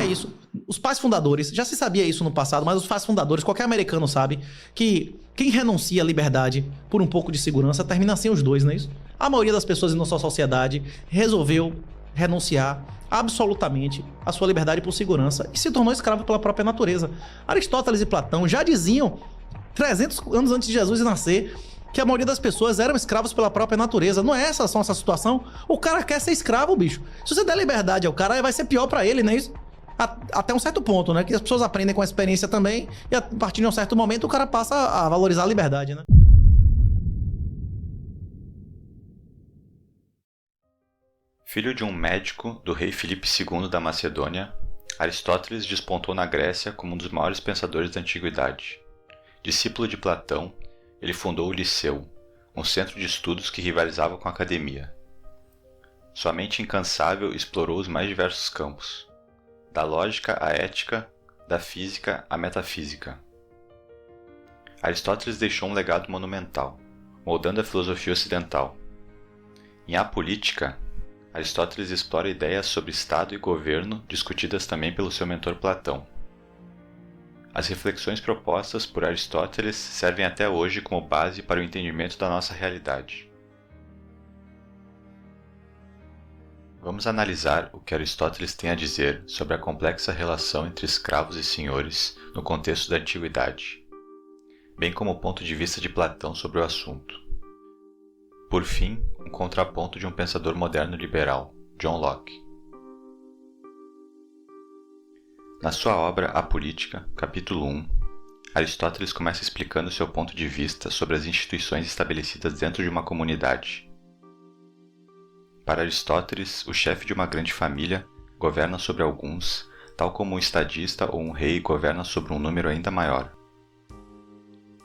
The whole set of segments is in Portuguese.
É isso. Os pais fundadores, já se sabia isso no passado, mas os pais fundadores, qualquer americano sabe que quem renuncia à liberdade por um pouco de segurança termina sem os dois, não é isso? A maioria das pessoas em nossa sociedade resolveu renunciar absolutamente à sua liberdade por segurança e se tornou escravo pela própria natureza. Aristóteles e Platão já diziam 300 anos antes de Jesus nascer que a maioria das pessoas eram escravos pela própria natureza. Não é essa só essa situação? O cara quer ser escravo, bicho. Se você der liberdade ao cara, vai ser pior pra ele, não é isso? Até um certo ponto, né? Que as pessoas aprendem com a experiência também e a partir de um certo momento o cara passa a valorizar a liberdade, né? Filho de um médico do rei Filipe II da Macedônia, Aristóteles despontou na Grécia como um dos maiores pensadores da antiguidade. Discípulo de Platão, ele fundou o Liceu, um centro de estudos que rivalizava com a academia. Sua mente incansável explorou os mais diversos campos, da lógica à ética, da física à metafísica. Aristóteles deixou um legado monumental, moldando a filosofia ocidental. Em A Política, Aristóteles explora ideias sobre Estado e governo discutidas também pelo seu mentor Platão. As reflexões propostas por Aristóteles servem até hoje como base para o entendimento da nossa realidade. Vamos analisar o que Aristóteles tem a dizer sobre a complexa relação entre escravos e senhores no contexto da antiguidade, bem como o ponto de vista de Platão sobre o assunto. Por fim, um contraponto de um pensador moderno liberal, John Locke. Na sua obra A Política, capítulo 1, Aristóteles começa explicando seu ponto de vista sobre as instituições estabelecidas dentro de uma comunidade. Para Aristóteles, o chefe de uma grande família governa sobre alguns, tal como um estadista ou um rei governa sobre um número ainda maior.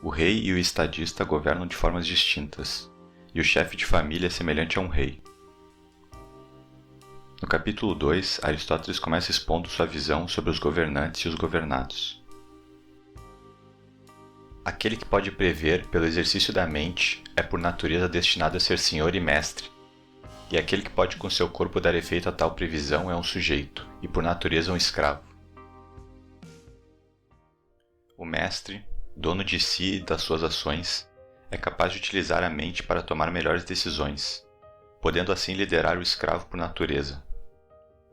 O rei e o estadista governam de formas distintas, e o chefe de família é semelhante a um rei. No capítulo 2, Aristóteles começa expondo sua visão sobre os governantes e os governados. Aquele que pode prever pelo exercício da mente é por natureza destinado a ser senhor e mestre, e aquele que pode com seu corpo dar efeito a tal previsão é um sujeito, e por natureza um escravo. O mestre, dono de si e das suas ações, é capaz de utilizar a mente para tomar melhores decisões, podendo assim liderar o escravo por natureza.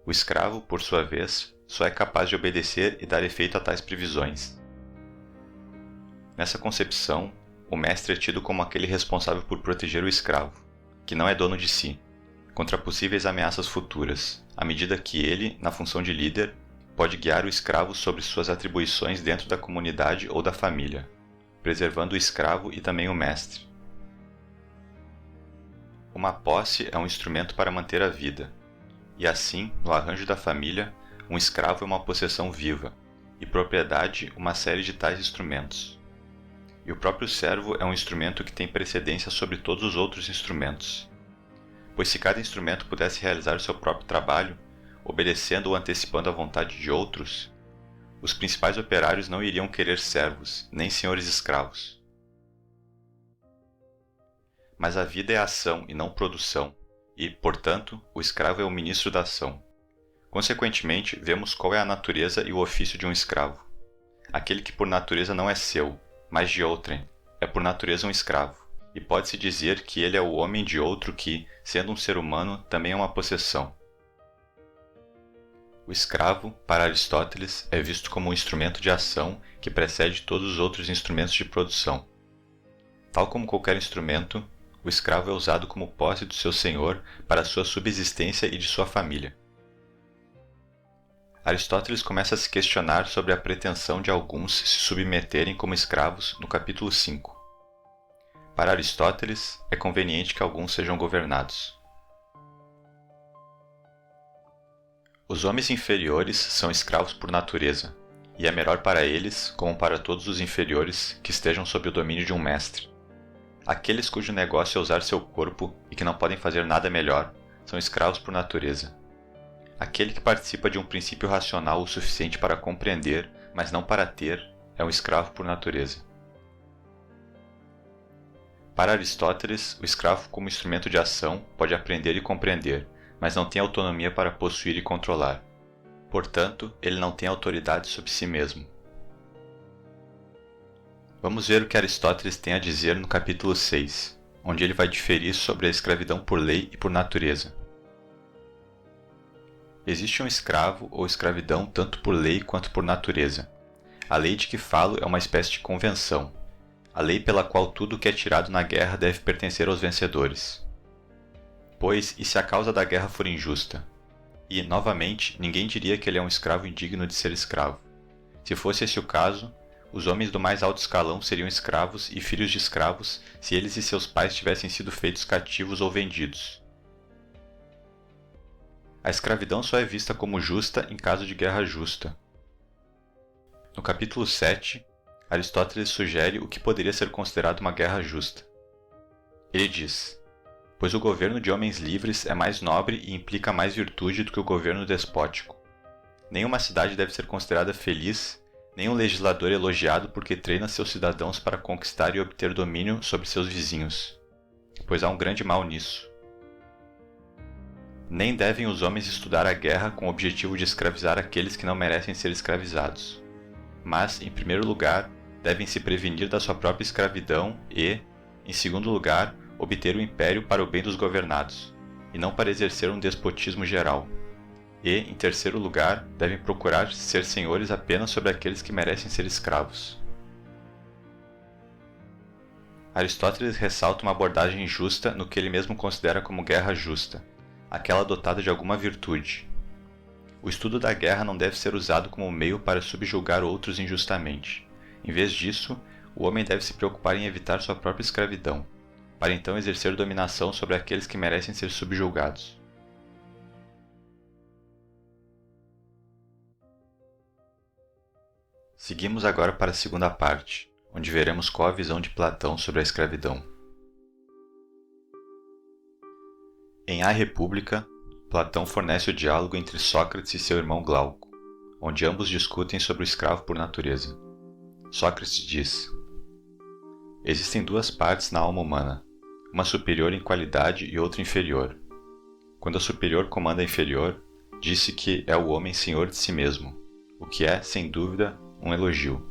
O escravo, por sua vez, só é capaz de obedecer e dar efeito a tais previsões. Nessa concepção, o mestre é tido como aquele responsável por proteger o escravo, que não é dono de si, contra possíveis ameaças futuras, à medida que ele, na função de líder, pode guiar o escravo sobre suas atribuições dentro da comunidade ou da família, preservando o escravo e também o mestre. Uma posse é um instrumento para manter a vida, e assim, no arranjo da família, um escravo é uma possessão viva, e propriedade uma série de tais instrumentos. E o próprio servo é um instrumento que tem precedência sobre todos os outros instrumentos. Pois se cada instrumento pudesse realizar o seu próprio trabalho, obedecendo ou antecipando a vontade de outros, os principais operários não iriam querer servos, nem senhores escravos. Mas a vida é ação e não produção, e, portanto, o escravo é o ministro da ação. Consequentemente, vemos qual é a natureza e o ofício de um escravo. Aquele que por natureza não é seu, mas de outrem, é por natureza um escravo, e pode-se dizer que ele é o homem de outro que, sendo um ser humano, também é uma possessão. O escravo, para Aristóteles, é visto como um instrumento de ação que precede todos os outros instrumentos de produção. Tal como qualquer instrumento, o escravo é usado como posse do seu senhor para sua subsistência e de sua família. Aristóteles começa a se questionar sobre a pretensão de alguns se submeterem como escravos no capítulo 5. Para Aristóteles, é conveniente que alguns sejam governados. Os homens inferiores são escravos por natureza, e é melhor para eles, como para todos os inferiores, que estejam sob o domínio de um mestre. Aqueles cujo negócio é usar seu corpo e que não podem fazer nada melhor, são escravos por natureza. Aquele que participa de um princípio racional o suficiente para compreender, mas não para ter, é um escravo por natureza. Para Aristóteles, o escravo como instrumento de ação pode aprender e compreender, mas não tem autonomia para possuir e controlar. Portanto, ele não tem autoridade sobre si mesmo. Vamos ver o que Aristóteles tem a dizer no capítulo 6, onde ele vai diferir sobre a escravidão por lei e por natureza. Existe um escravo ou escravidão tanto por lei quanto por natureza. A lei de que falo é uma espécie de convenção, a lei pela qual tudo que é tirado na guerra deve pertencer aos vencedores. Pois, e se a causa da guerra for injusta? E, novamente, ninguém diria que ele é um escravo indigno de ser escravo. Se fosse esse o caso, os homens do mais alto escalão seriam escravos e filhos de escravos se eles e seus pais tivessem sido feitos cativos ou vendidos. A escravidão só é vista como justa em caso de guerra justa. No capítulo 7, Aristóteles sugere o que poderia ser considerado uma guerra justa. Ele diz: pois o governo de homens livres é mais nobre e implica mais virtude do que o governo despótico. Nenhuma cidade deve ser considerada feliz, nem um legislador elogiado porque treina seus cidadãos para conquistar e obter domínio sobre seus vizinhos, pois há um grande mal nisso. Nem devem os homens estudar a guerra com o objetivo de escravizar aqueles que não merecem ser escravizados. Mas, em primeiro lugar, devem se prevenir da sua própria escravidão e, em segundo lugar, obter o império para o bem dos governados, e não para exercer um despotismo geral. E, em terceiro lugar, devem procurar ser senhores apenas sobre aqueles que merecem ser escravos. Aristóteles ressalta uma abordagem justa no que ele mesmo considera como guerra justa, aquela dotada de alguma virtude. O estudo da guerra não deve ser usado como meio para subjugar outros injustamente. Em vez disso, o homem deve se preocupar em evitar sua própria escravidão, para então exercer dominação sobre aqueles que merecem ser subjugados. Seguimos agora para a segunda parte, onde veremos qual a visão de Platão sobre a escravidão. Em A República, Platão fornece o diálogo entre Sócrates e seu irmão Glauco, onde ambos discutem sobre o escravo por natureza. Sócrates diz: existem duas partes na alma humana, uma superior em qualidade e outra inferior. Quando a superior comanda a inferior, disse que é o homem senhor de si mesmo, o que é, sem dúvida, um elogio.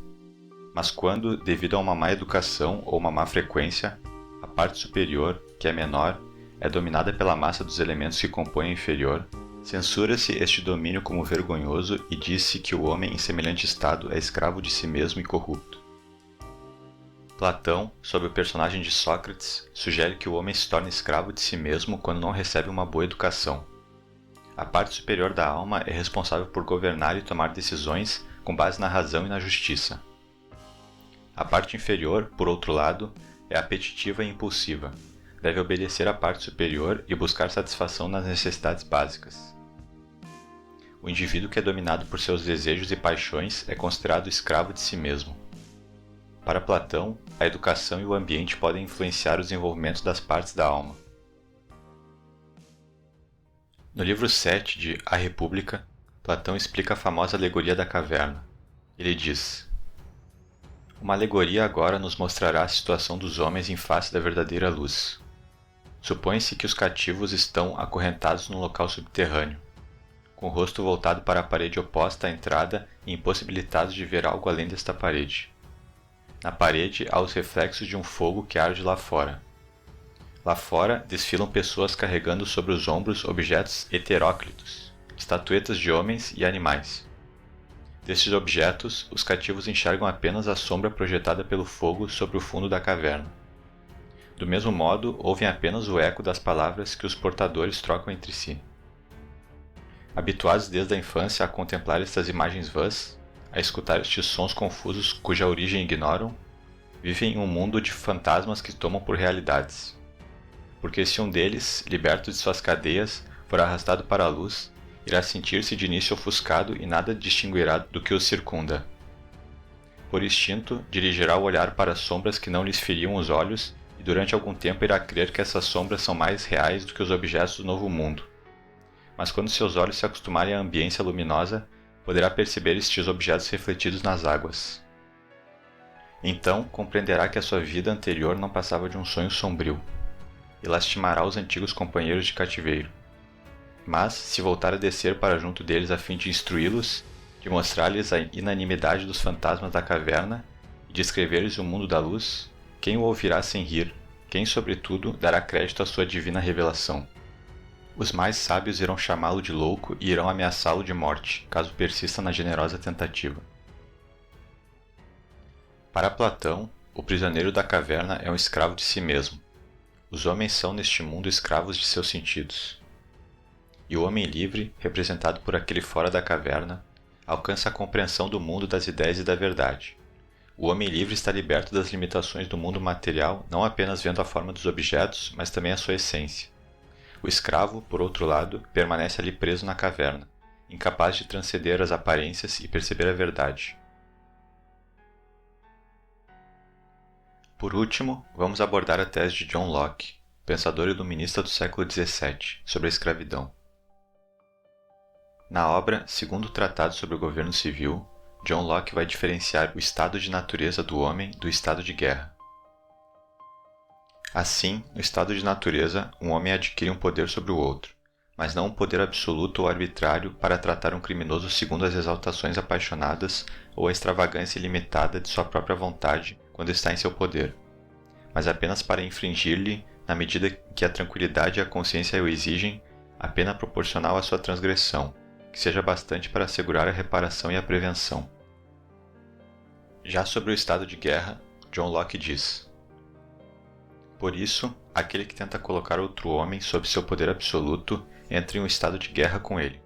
Mas quando, devido a uma má educação ou uma má frequência, a parte superior, que é menor, é dominada pela massa dos elementos que compõem a inferior, censura-se este domínio como vergonhoso e diz-se que o homem em semelhante estado é escravo de si mesmo e corrupto. Platão, sob o personagem de Sócrates, sugere que o homem se torna escravo de si mesmo quando não recebe uma boa educação. A parte superior da alma é responsável por governar e tomar decisões com base na razão e na justiça. A parte inferior, por outro lado, é apetitiva e impulsiva. Deve obedecer à parte superior e buscar satisfação nas necessidades básicas. O indivíduo que é dominado por seus desejos e paixões é considerado escravo de si mesmo. Para Platão, a educação e o ambiente podem influenciar o desenvolvimento das partes da alma. No livro 7 de A República, Platão explica a famosa alegoria da caverna. Ele diz: uma alegoria agora nos mostrará a situação dos homens em face da verdadeira luz. Supõe-se que os cativos estão acorrentados num local subterrâneo, com o rosto voltado para a parede oposta à entrada e impossibilitados de ver algo além desta parede. Na parede há os reflexos de um fogo que arde lá fora. Lá fora desfilam pessoas carregando sobre os ombros objetos heteróclitos, estatuetas de homens e animais. Destes objetos, os cativos enxergam apenas a sombra projetada pelo fogo sobre o fundo da caverna. Do mesmo modo, ouvem apenas o eco das palavras que os portadores trocam entre si. Habituados desde a infância a contemplar estas imagens vãs, a escutar estes sons confusos cuja origem ignoram, vivem em um mundo de fantasmas que tomam por realidades. Porque se um deles, liberto de suas cadeias, for arrastado para a luz, irá sentir-se de início ofuscado e nada distinguirá do que os circunda. Por instinto, dirigirá o olhar para as sombras que não lhes feriam os olhos e durante algum tempo irá crer que essas sombras são mais reais do que os objetos do novo mundo. Mas quando seus olhos se acostumarem à ambiência luminosa, poderá perceber estes objetos refletidos nas águas. Então, compreenderá que a sua vida anterior não passava de um sonho sombrio, e lastimará os antigos companheiros de cativeiro. Mas, se voltar a descer para junto deles a fim de instruí-los, de mostrar-lhes a inanimidade dos fantasmas da caverna e descrever-lhes o mundo da luz, quem o ouvirá sem rir? Quem, sobretudo, dará crédito à sua divina revelação? Os mais sábios irão chamá-lo de louco e irão ameaçá-lo de morte, caso persista na generosa tentativa. Para Platão, o prisioneiro da caverna é um escravo de si mesmo. Os homens são neste mundo escravos de seus sentidos. E o homem livre, representado por aquele fora da caverna, alcança a compreensão do mundo das ideias e da verdade. O homem livre está liberto das limitações do mundo material, não apenas vendo a forma dos objetos, mas também a sua essência. O escravo, por outro lado, permanece ali preso na caverna, incapaz de transcender as aparências e perceber a verdade. Por último, vamos abordar a tese de John Locke, pensador iluminista do século XVII, sobre a escravidão. Na obra Segundo Tratado sobre o Governo Civil, John Locke vai diferenciar o estado de natureza do homem do estado de guerra. Assim, no estado de natureza, um homem adquire um poder sobre o outro, mas não um poder absoluto ou arbitrário para tratar um criminoso segundo as exaltações apaixonadas ou a extravagância ilimitada de sua própria vontade quando está em seu poder, mas apenas para infligir-lhe, na medida que a tranquilidade e a consciência o exigem, a pena proporcional à sua transgressão, que seja bastante para assegurar a reparação e a prevenção. Já sobre o estado de guerra, John Locke diz: por isso, aquele que tenta colocar outro homem sob seu poder absoluto entra em um estado de guerra com ele.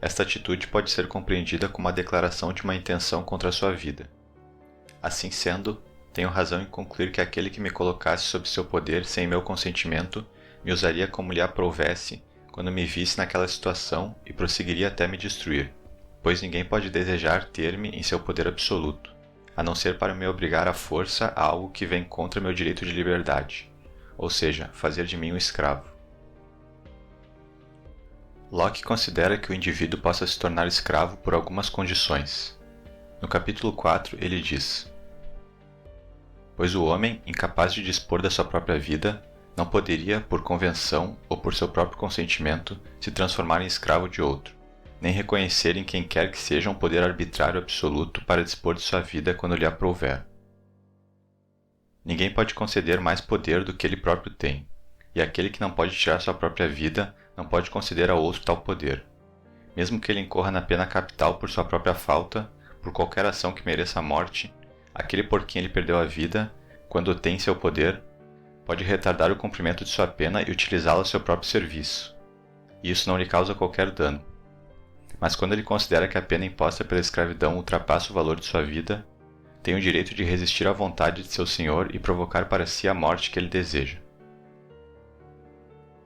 Esta atitude pode ser compreendida como a declaração de uma intenção contra a sua vida. Assim sendo, tenho razão em concluir que aquele que me colocasse sob seu poder sem meu consentimento me usaria como lhe aprouvesse quando me visse naquela situação e prosseguiria até me destruir, pois ninguém pode desejar ter-me em seu poder absoluto, a não ser para me obrigar à força a algo que vem contra meu direito de liberdade, ou seja, fazer de mim um escravo. Locke considera que o indivíduo possa se tornar escravo por algumas condições. No capítulo 4, ele diz: pois o homem, incapaz de dispor da sua própria vida, não poderia, por convenção ou por seu próprio consentimento, se transformar em escravo de outro, nem reconhecer em quem quer que seja um poder arbitrário absoluto para dispor de sua vida quando lhe aprouver. Ninguém pode conceder mais poder do que ele próprio tem, e aquele que não pode tirar sua própria vida não pode conceder a outro tal poder. Mesmo que ele incorra na pena capital por sua própria falta, por qualquer ação que mereça a morte, aquele por quem ele perdeu a vida, quando o tem em seu poder, pode retardar o cumprimento de sua pena e utilizá-la a seu próprio serviço. E isso não lhe causa qualquer dano. Mas quando ele considera que a pena imposta pela escravidão ultrapassa o valor de sua vida, tem o direito de resistir à vontade de seu senhor e provocar para si a morte que ele deseja.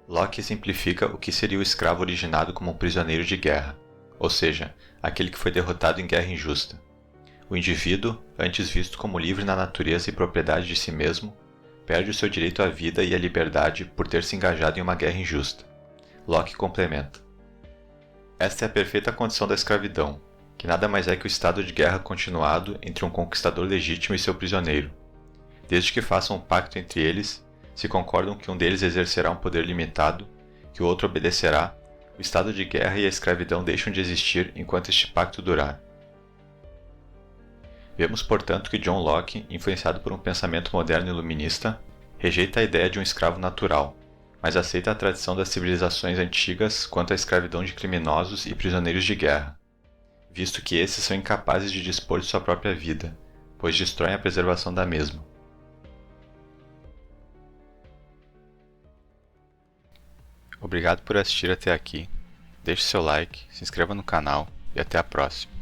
Locke exemplifica o que seria o escravo originado como um prisioneiro de guerra, ou seja, aquele que foi derrotado em guerra injusta. O indivíduo, antes visto como livre na natureza e propriedade de si mesmo, perde o seu direito à vida e à liberdade por ter se engajado em uma guerra injusta. Locke complementa: esta é a perfeita condição da escravidão, que nada mais é que o estado de guerra continuado entre um conquistador legítimo e seu prisioneiro. Desde que façam um pacto entre eles, se concordam que um deles exercerá um poder limitado, que o outro obedecerá, o estado de guerra e a escravidão deixam de existir enquanto este pacto durar. Vemos, portanto, que John Locke, influenciado por um pensamento moderno iluminista, rejeita a ideia de um escravo natural, mas aceita a tradição das civilizações antigas quanto à escravidão de criminosos e prisioneiros de guerra, visto que esses são incapazes de dispor de sua própria vida, pois destroem a preservação da mesma. Obrigado por assistir até aqui, deixe seu like, se inscreva no canal e até a próxima.